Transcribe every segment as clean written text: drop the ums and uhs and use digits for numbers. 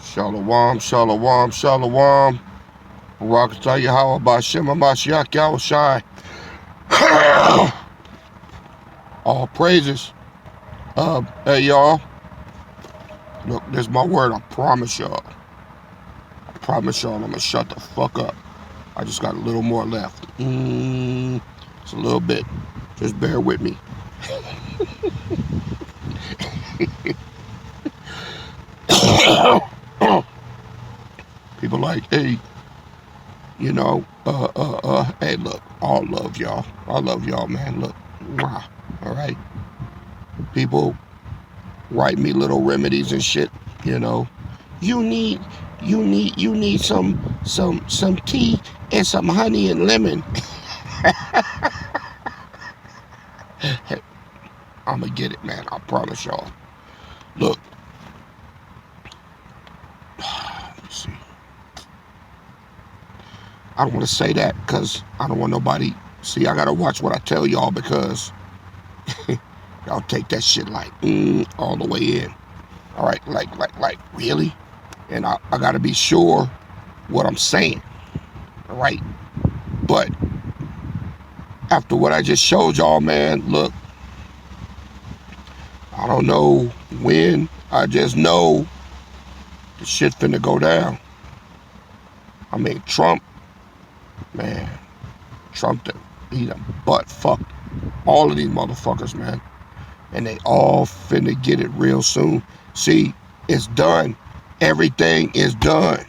Shalom, shalom, shalom. Barakatah Yahweh Ba'Shem HaMashiach Yahushai. All praises. Hey y'all. Look, this is my word. I promise y'all. I'm gonna shut the fuck up. I just got a little more left. It's a little bit. Just bear with me. People like, hey, hey, look, all love y'all. I love y'all, man. Look, mwah, all right. People write me little remedies and shit. You need some tea and some honey and lemon. I'ma get it, man. I promise y'all. Look. Let me see. I don't want to say that because I don't want nobody. See, I gotta watch what I tell y'all because y'all take that shit like all the way in. All right, like really? And I gotta be sure what I'm saying. All right, but after what I just showed y'all, man, look, I don't know when. I just know the shit finna go down. I mean, Trump, man, he done butt fucked all of these motherfuckers, man. And they all finna get it real soon. See, it's done. Everything is done.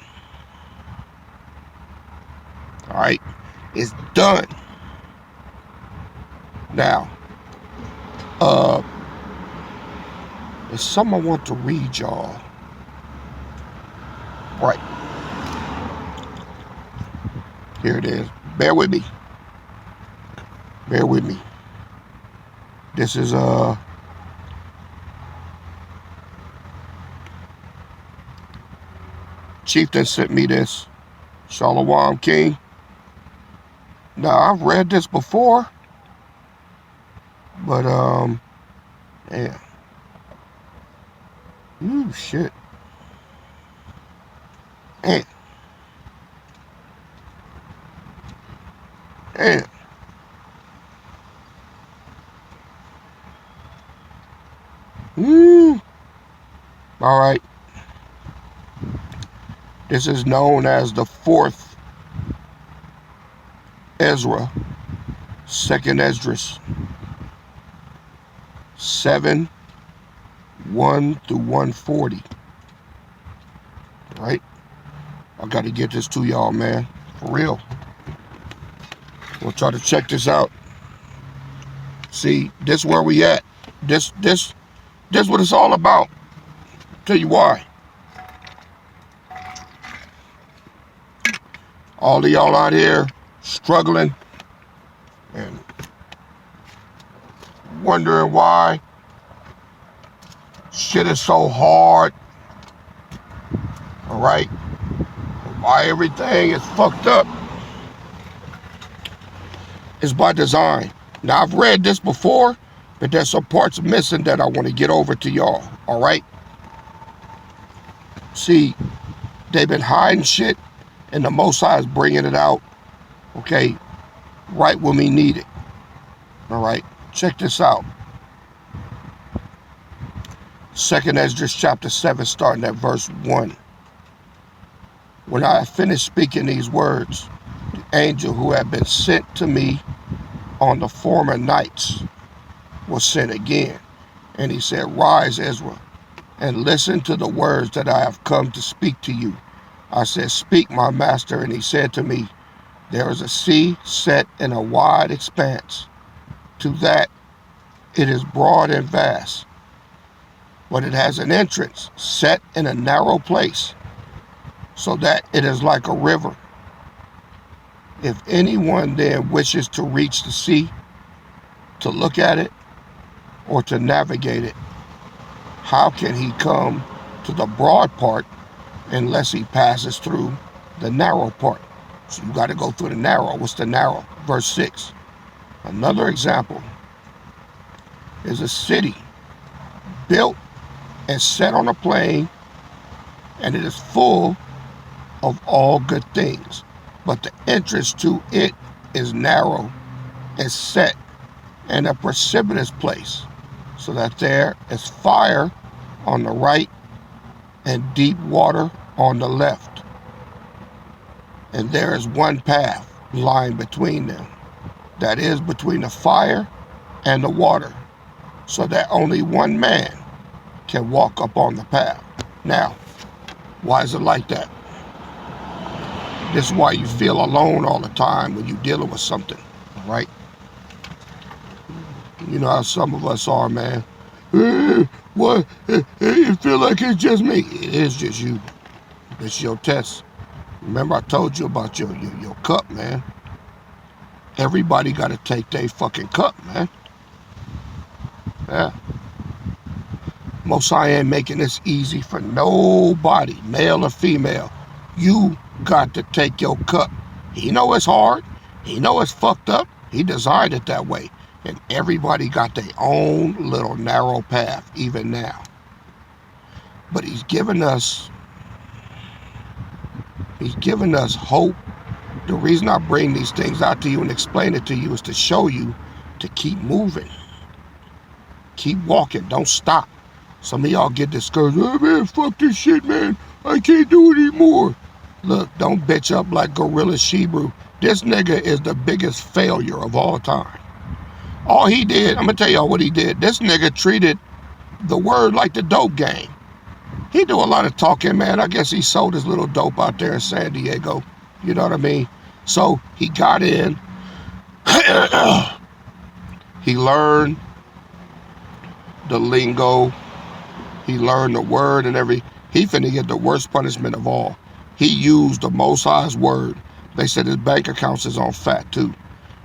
All right, it's done. Now, there's something I want to read y'all. Right. Here it is. Bear with me. Bear with me. This is Chieftain sent me this. Shalom King. Now I've read this before, but man. Ooh, shit. Man. Man. All right. This is known as the fourth Ezra, second Esdras, 7, 1 through 140. All right? I got to get this to y'all, man. For real. We'll try to check this out. See, this where we at. This what it's all about. Tell you why. All of y'all out here struggling and wondering why shit is so hard. All right? Why everything is fucked up. It's by design. Now, I've read this before, but there's some parts missing that I want to get over to y'all. All right? See, they've been hiding shit, and the Most High is bringing it out, okay, right when we need it. All right? Check this out. 2nd Esdras chapter 7, starting at verse 1. When I had finished speaking these words, the angel who had been sent to me on the former nights was sent again. And he said, Rise, Ezra, and listen to the words that I have come to speak to you. I said, Speak, my master. And he said to me, There is a sea set in a wide expanse. To that it is broad and vast, but it has an entrance set in a narrow place, so that it is like a river. If anyone then wishes to reach the sea, to look at it, or to navigate it, how can he come to the broad part unless he passes through the narrow part? So you got to go through the narrow. What's the narrow? Verse 6. Another example is a city built and set on a plain and it is full of all good things. But the entrance to it is narrow and set in a precipitous place, so that there is fire on the right and deep water on the left. And there is one path lying between them, that is, between the fire and the water, so that only one man can walk up on the path. Now, why is it like that? This is why you feel alone all the time when you're dealing with something, right? You know how some of us are, man. What? You feel like it's just me. It is just you. It's your test. Remember I told you about your cup, man. Everybody got to take their fucking cup, man. Yeah. Most High ain't making this easy for nobody, male or female. You got to take your cup. He know it's hard. He know it's fucked up. He designed it that way. And everybody got their own little narrow path, even now. But he's given us hope. The reason I bring these things out to you and explain it to you is to show you to keep moving. Keep walking. Don't stop. Some of y'all get discouraged. Oh, man, fuck this shit, man. I can't do it anymore. Look, don't bitch up like Gorilla Shebrew. This nigga is the biggest failure of all time. All he did, I'm going to tell y'all what he did. This nigga treated the word like the dope game. He do a lot of talking, man. I guess he sold his little dope out there in San Diego. You know what I mean? So he got in. He learned the lingo. He learned the word and he finna get the worst punishment of all. He used the Most High's word. They said his bank accounts is on fat too.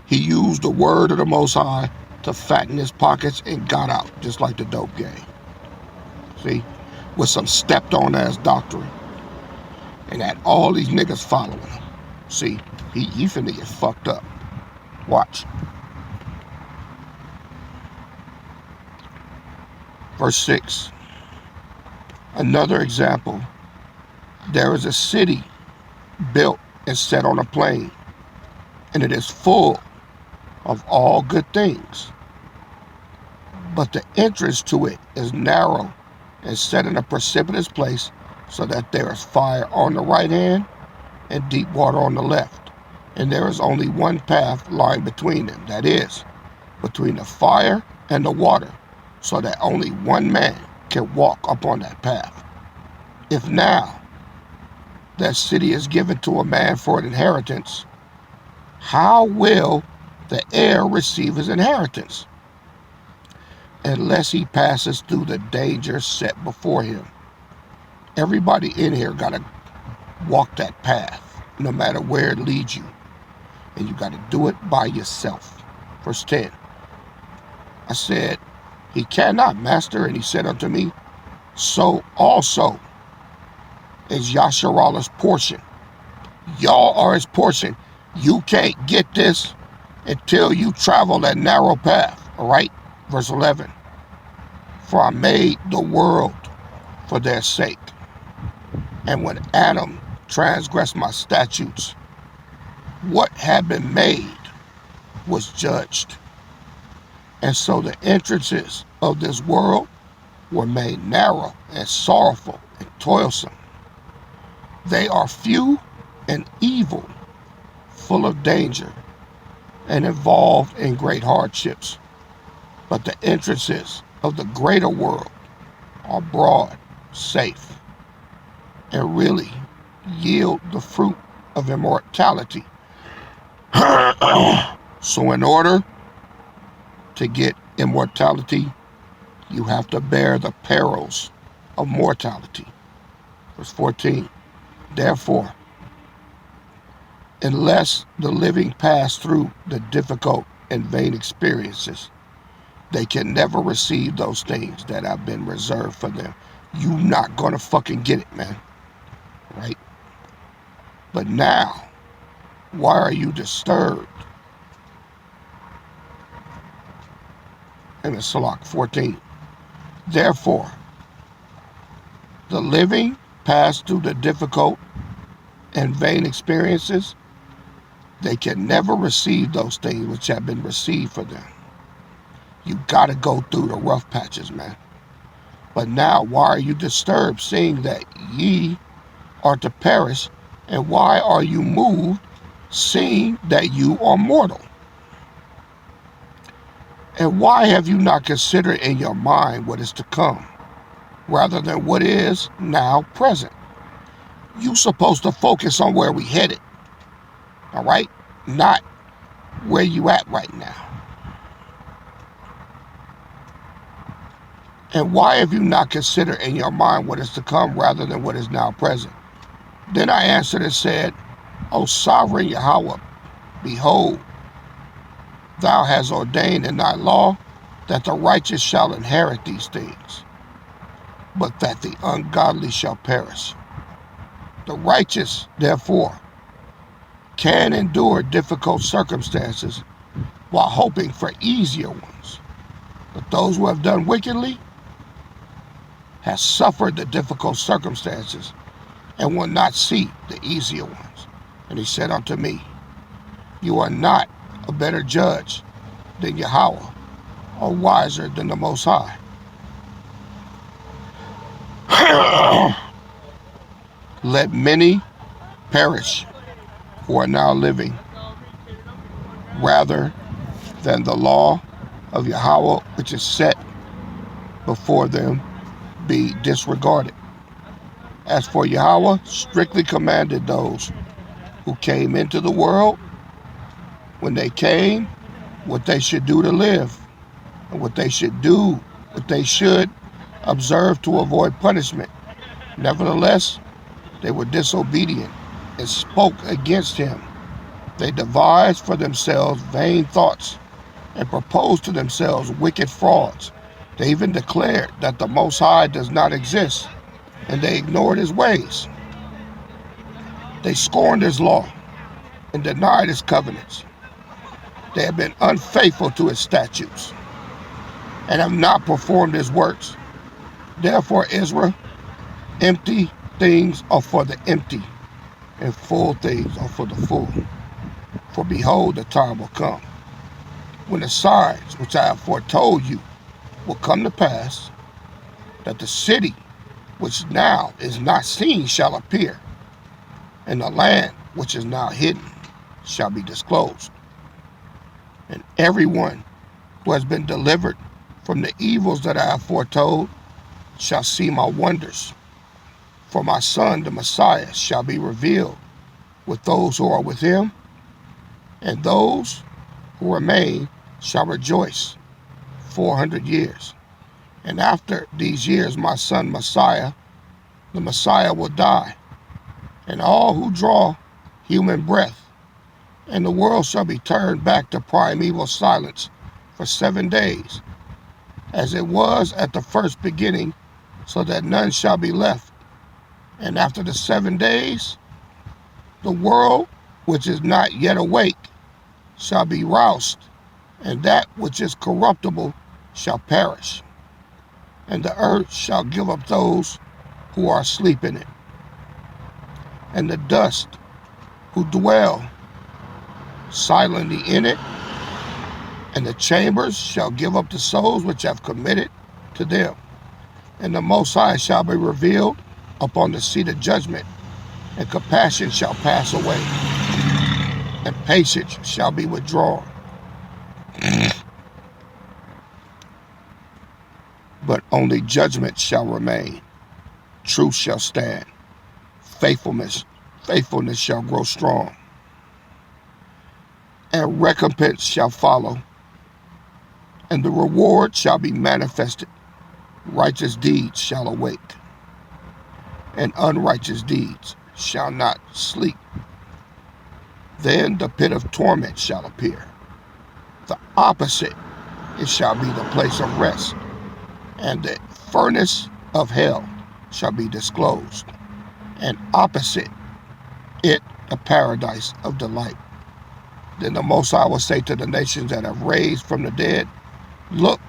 He used the word of the Most High to fatten his pockets and got out, just like the dope game. See? With some stepped on ass doctrine. And had all these niggas following him. See? He finna get fucked up. Watch. Verse 6. Another example. There is a city built and set on a plain, and it is full of all good things. But the entrance to it is narrow and set in a precipitous place, so that there is fire on the right hand and deep water on the left. And there is only one path lying between them, that is, between the fire and the water, so that only one man can walk upon that path. If now that city is given to a man for an inheritance, how will the heir receive his inheritance? Unless he passes through the danger set before him. Everybody in here got to walk that path, no matter where it leads you. And you got to do it by yourself. Verse 10. I said, he cannot, master. And he said unto me, so also is Yasharallah's portion. Y'all are his portion. You can't get this until you travel that narrow path. All right? Verse 11. For I made the world for their sake. And when Adam transgressed my statutes, what had been made was judged. And so the entrances of this world were made narrow and sorrowful and toilsome. They are few and evil, full of danger, and involved in great hardships. But the entrances of the greater world are broad, safe, and really yield the fruit of immortality. So in order to get immortality, you have to bear the perils of mortality. Verse 14. Therefore, unless the living pass through the difficult and vain experiences, they can never receive those things that have been reserved for them. You not gonna fucking get it, man. Right? But now, why are you disturbed? And it's Salak 14. Therefore, the living pass through the difficult and vain experiences, they can never receive those things which have been received for them. You got to go through the rough patches, man. But now, why are you disturbed, seeing that ye are to perish? And why are you moved, seeing that you are mortal? And why have you not considered in your mind what is to come, rather than what is now present? You're supposed to focus on where we headed, all right? Not where you at right now. And why have you not considered in your mind what is to come, rather than what is now present? Then I answered and said, O sovereign Yahweh, behold, thou hast ordained in thy law that the righteous shall inherit these things, but that the ungodly shall perish. The righteous, therefore, can endure difficult circumstances while hoping for easier ones. But those who have done wickedly have suffered the difficult circumstances and will not see the easier ones. And he said unto me, you are not a better judge than Yahweh, or wiser than the Most High. Let many perish who are now living, rather than the law of Yahweh which is set before them be disregarded. As for Yahweh, strictly commanded those who came into the world, when they came, what they should do to live, and what they should observe to avoid punishment. Nevertheless, they were disobedient and spoke against him. They devised for themselves vain thoughts and proposed to themselves wicked frauds. They even declared that the Most High does not exist, and they ignored his ways. They scorned his law and denied his covenants. They have been unfaithful to his statutes and have not performed his works. Therefore, Israel, empty things are for the empty, and full things are for the full. For behold, the time will come, when the signs which I have foretold you will come to pass, that the city which now is not seen shall appear, and the land which is now hidden shall be disclosed. And everyone who has been delivered from the evils that I have foretold shall see my wonders. For my son, the Messiah, shall be revealed with those who are with him, and those who remain shall rejoice 400 years. And after these years, my son Messiah, the Messiah, will die, and all who draw human breath, and the world shall be turned back to primeval silence for 7 days, as it was at the first beginning, so that none shall be left. And after the 7 days, the world which is not yet awake shall be roused, and that which is corruptible shall perish, and the earth shall give up those who are asleep in it, and the dust who dwell silently in it, and the chambers shall give up the souls which have committed to them. And the Most High shall be revealed upon the seat of judgment, and compassion shall pass away, and patience shall be withdrawn. But only judgment shall remain, truth shall stand, faithfulness shall grow strong, and recompense shall follow, and the reward shall be manifested. Righteous deeds shall awake, and unrighteous deeds shall not sleep. Then the pit of torment shall appear. The opposite, it shall be the place of rest, and the furnace of hell shall be disclosed, and opposite it the paradise of delight. Then the Most High will say to the nations that have raised from the dead, look,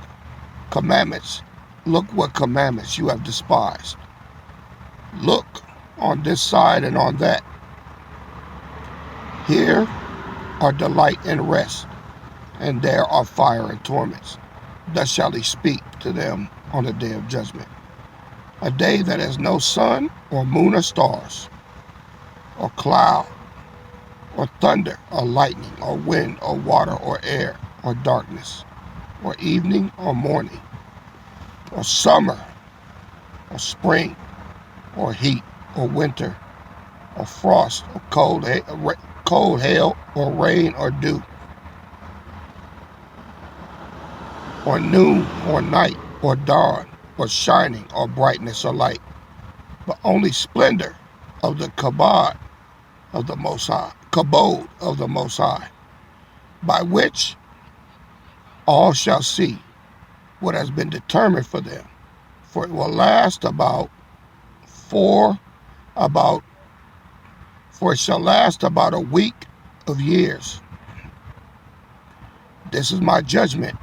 commandments, look what commandments you have despised. Look, on this side and on that. Here are delight and rest, and there are fire and torments. Thus shall he speak to them on the day of judgment. A day that has no sun or moon or stars, or cloud, or thunder, or lightning, or wind, or water, or air, or darkness, or evening, or morning, or summer, or spring, or heat, or winter, or frost, or cold, hail, or rain, or dew, or noon, or night, or dawn, or shining, or brightness, or light, but only splendor of the kabod of the Most High, by which all shall see what has been determined for them. For it will last for it shall last about a week of years. This is my judgment,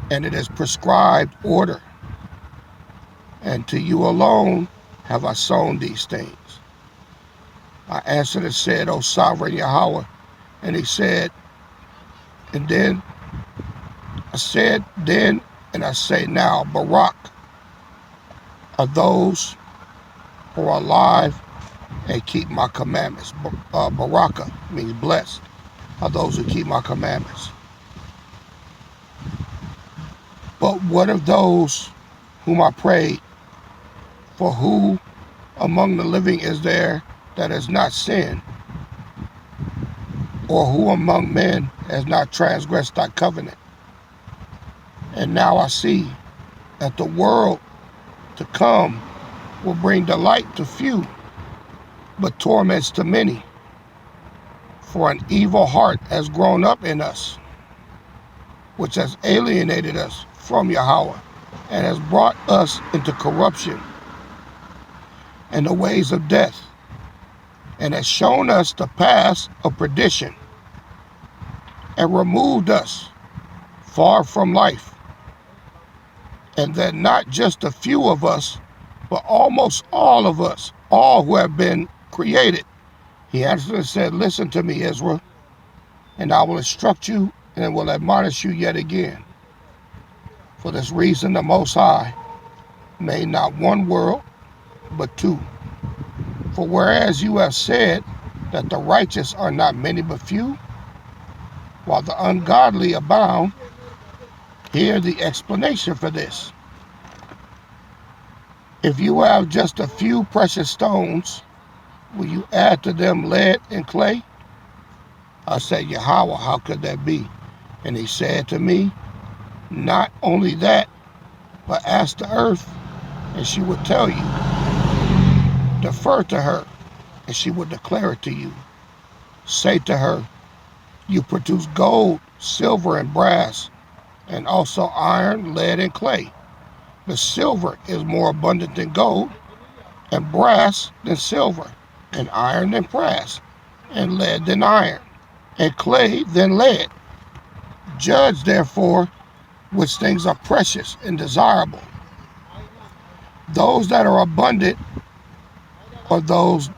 and it is prescribed order. And to you alone have I sown these things. I answered and said, O sovereign Yahweh. And he said, and then I said then, and I say now, Barak are those who are alive and keep my commandments. Baraka means blessed are those who keep my commandments. But what of those whom I prayed? For who among the living is there that has not sinned? Or who among men has not transgressed thy covenant? And now I see that the world to come will bring delight to few, but torments to many. For an evil heart has grown up in us, which has alienated us from Yahweh, and has brought us into corruption and the ways of death, and has shown us the paths of perdition, and removed us far from life. And that not just a few of us, but almost all of us, all who have been created. He answered and said, listen to me, Israel, and I will instruct you and will admonish you yet again. For this reason the Most High made not one world, but two. For whereas you have said that the righteous are not many but few, while the ungodly abound, hear the explanation for this. If you have just a few precious stones, will you add to them lead and clay? I said, Yahweh, how could that be? And he said to me, not only that, but ask the earth, and she would tell you. Defer to her, and she would declare it to you. Say to her, you produce gold, silver, and brass, and also iron, lead, and clay. The silver is more abundant than gold, and brass than silver, and iron than brass, and lead than iron, and clay than lead. Judge, therefore, which things are precious and desirable. Those that are abundant or those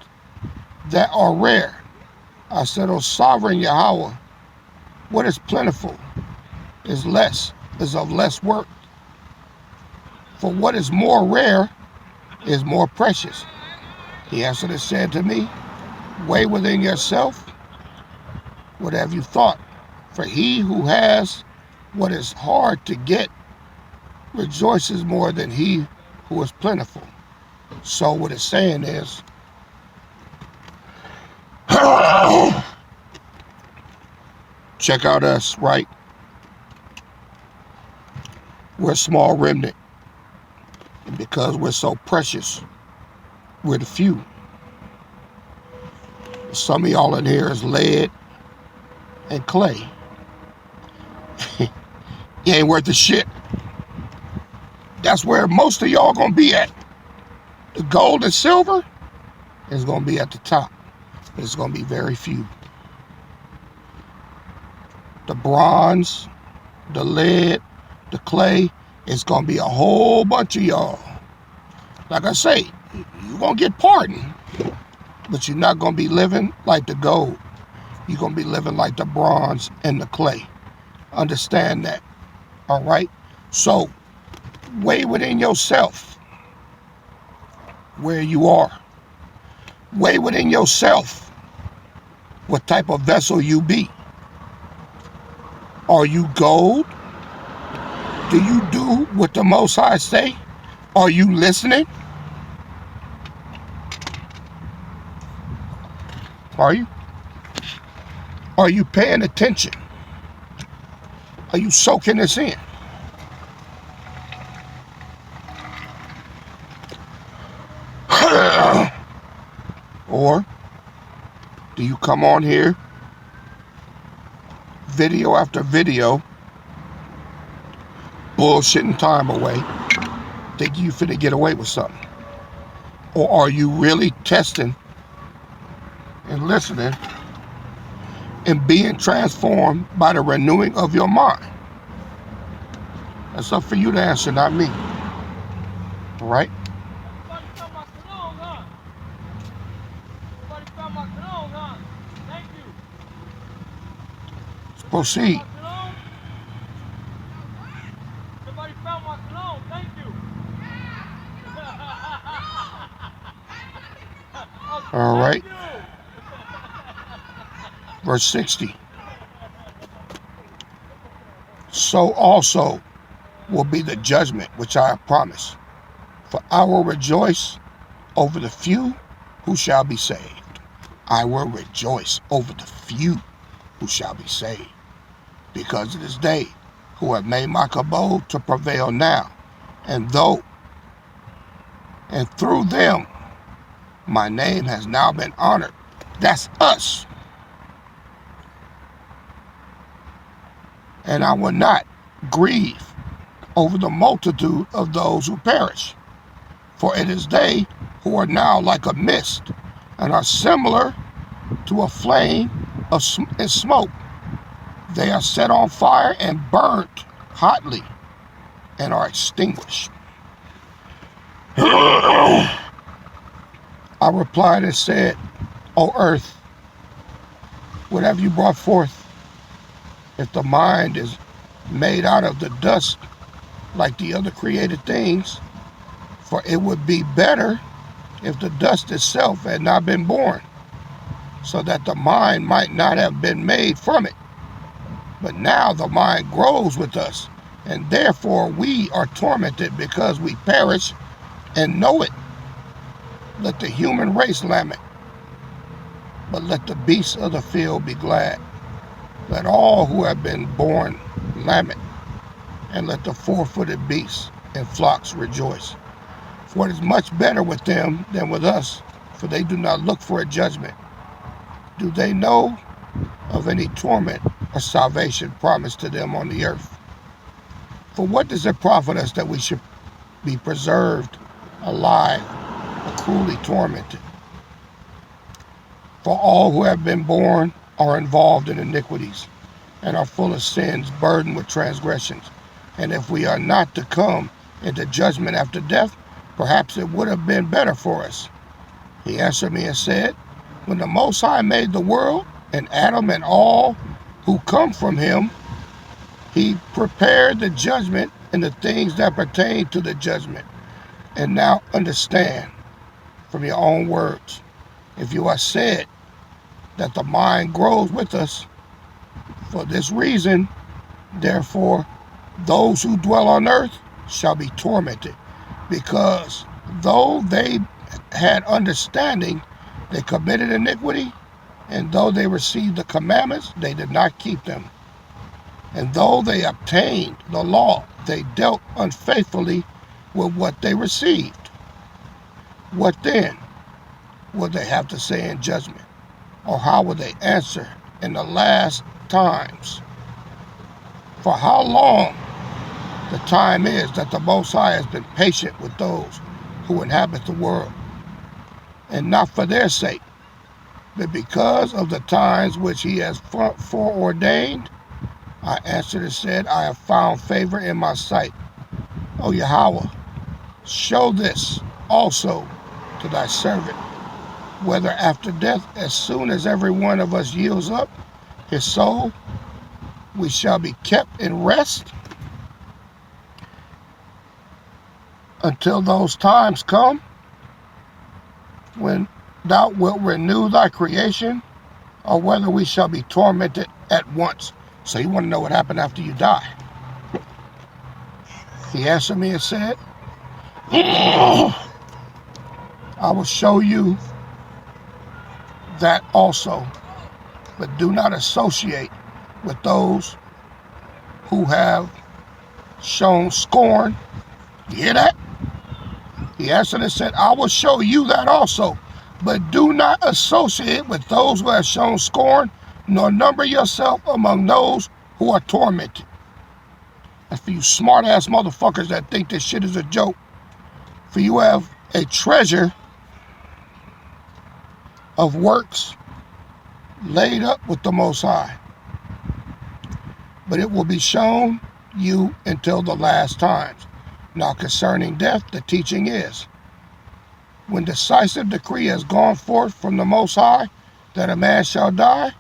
that are rare. I said, O sovereign Yahweh, what is plentiful is of less work. For what is more rare is more precious. He answered and said to me, weigh within yourself, what have you thought? For he who has what is hard to get rejoices more than he who is plentiful. So what it's saying is, check out us, right? We're a small remnant. And because we're so precious, we're the few. Some of y'all in here is lead and clay. You ain't worth a shit. That's where most of y'all gonna be at. The gold and silver is gonna be at the top, but it's gonna be very few. The bronze, the lead, the clay, it's gonna be a whole bunch of y'all. Like I say, you're gonna get pardoned. But you're not going to be living like the gold. You're going to be living like the bronze and the clay. Understand that. All right? So, weigh within yourself where you are. Weigh within yourself what type of vessel you be. Are you gold? Do you do what the Most High say? Are you listening? Are you? Are you paying attention? Are you soaking this in? Or do you come on here, video after video, bullshitting time away, think you finna get away with something? Or are you really testing and listening and being transformed by the renewing of your mind? That's up for you to answer, not me. All right? Let's proceed. Somebody found my cologne. Thank you. All right. Verse 60. So also will be the judgment which I have promised. For I will rejoice over the few who shall be saved. I will rejoice over the few who shall be saved. Because it is they who have made my abode to prevail now. And through them, my name has now been honored. That's us. And I will not grieve over the multitude of those who perish. For it is they who are now like a mist and are similar to a flame of smoke. They are set on fire and burnt hotly and are extinguished. I replied and said, O earth, whatever you brought forth, if the mind is made out of the dust like the other created things, for it would be better if the dust itself had not been born, so that the mind might not have been made from it. But now the mind grows with us, and therefore we are tormented because we perish and know it. Let the human race lament, but let the beasts of the field be glad. Let all who have been born lament, and let the four-footed beasts and flocks rejoice. For it is much better with them than with us, for they do not look for a judgment. Do they know of any torment or salvation promised to them on the earth? For what does it profit us that we should be preserved alive or cruelly tormented? For all who have been born are involved in iniquities and are full of sins, burdened with transgressions. And if we are not to come into judgment after death, perhaps it would have been better for us. He answered me and said, when the Most High made the world and Adam and all who come from him, he prepared the judgment and the things that pertain to the judgment. And now understand from your own words, if you are said that the mind grows with us, for this reason, therefore, those who dwell on earth shall be tormented, because though they had understanding, they committed iniquity, and though they received the commandments, they did not keep them. And though they obtained the law, they dealt unfaithfully with what they received. What then will they have to say in judgment? Or how will they answer in the last times? For how long the time is that the Most High has been patient with those who inhabit the world, and not for their sake, but because of the times which he has foreordained. I answered and said, I have found favor in my sight. O Yahweh, show this also to thy servant, whether after death, as soon as every one of us yields up his soul, we shall be kept in rest until those times come when thou wilt renew thy creation, or whether we shall be tormented at once. So you want to know what happened after you die? He answered me and said, I will show you that also, but do not associate with those who have shown scorn. You hear that? He answered and said, I will show you that also, but do not associate with those who have shown scorn, nor number yourself among those who are tormented. That's for you smart-ass motherfuckers that think this shit is a joke. For you have a treasure of works laid up with the Most High, but it will be shown you until the last times. Now concerning death, the teaching is, when decisive decree has gone forth from the Most High that a man shall die,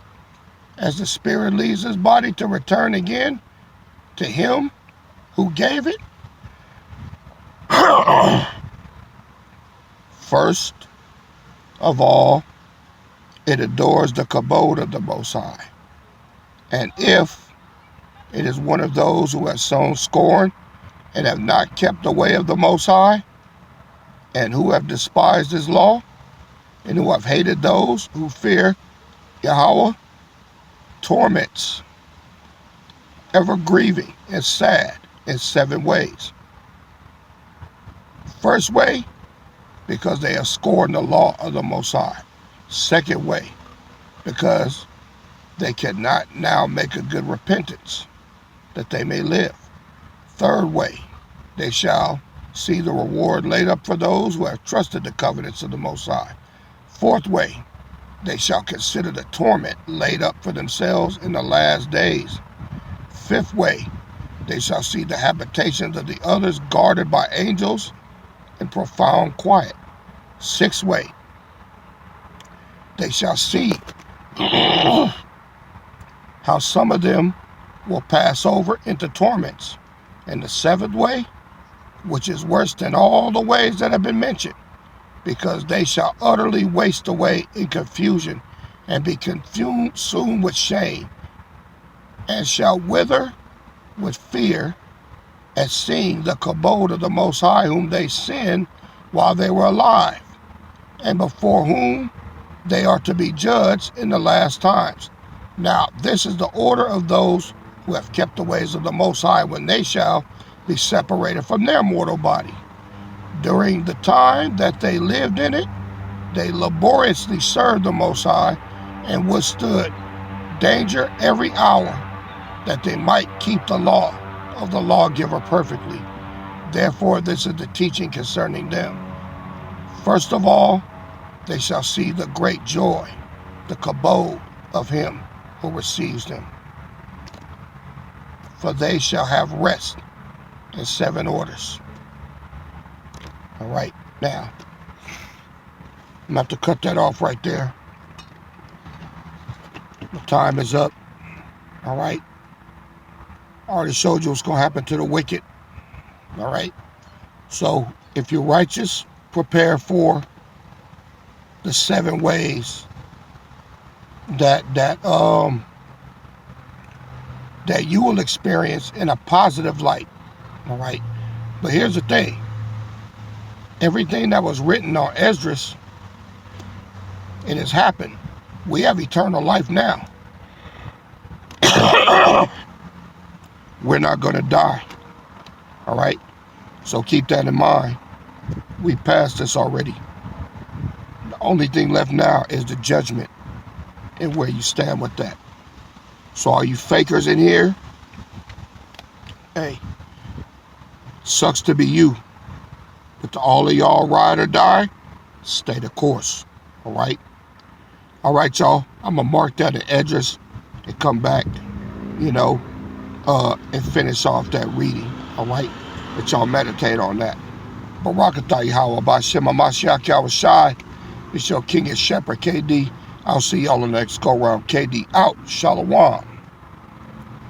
as the spirit leaves his body to return again to him who gave it, first of all, it adores the kabod of the Most High. And if it is one of those who have sown scorn and have not kept the way of the Most High, and who have despised his law, and who have hated those who fear Yahweh, torments, ever grieving and sad in 7 ways. First way, because they have scorned the law of the Most High. Second way, because they cannot now make a good repentance, that they may live. Third way, they shall see the reward laid up for those who have trusted the covenants of the Most High. Fourth way, they shall consider the torment laid up for themselves in the last days. Fifth way, they shall see the habitations of the others guarded by angels in profound quiet. Sixth way, they shall see how some of them will pass over into torments. And the seventh way, which is worse than all the ways that have been mentioned, because they shall utterly waste away in confusion and be consumed with shame, and shall wither with fear at seeing the kabod of the Most High, whom they sinned while they were alive, and before whom they are to be judged in the last times. Now this is the order of those who have kept the ways of the Most High, when they shall be separated from their mortal body. During the time that they lived in it, they laboriously served the Most High and withstood danger every hour, that they might keep the law of the lawgiver perfectly. Therefore, this is the teaching concerning them. First of all, they shall see the great joy, the kabod of him who receives them. For they shall have rest in 7 orders. All right, now, I'm going to have to cut that off right there. The time is up. All right. I already showed you what's going to happen to the wicked. All right. So if you're righteous, prepare for the 7 ways that you will experience in a positive light. All right. But here's the thing. Everything that was written on Esdras, it has happened. We have eternal life now. We're not going to die. All right? So keep that in mind. We passed this already. The only thing left now is the judgment and where you stand with that. So all you fakers in here, hey, sucks to be you. But to all of y'all ride or die, stay the course. All right? All right, y'all. I'm going to mark that in Esdras and come back, and finish off that reading. All right? But y'all meditate on that. Barakatah Yahweh B'Shem HaMashiach Yahushai. It's your King and Shepherd, KD. I'll see y'all on the next go round. KD out. Shalom.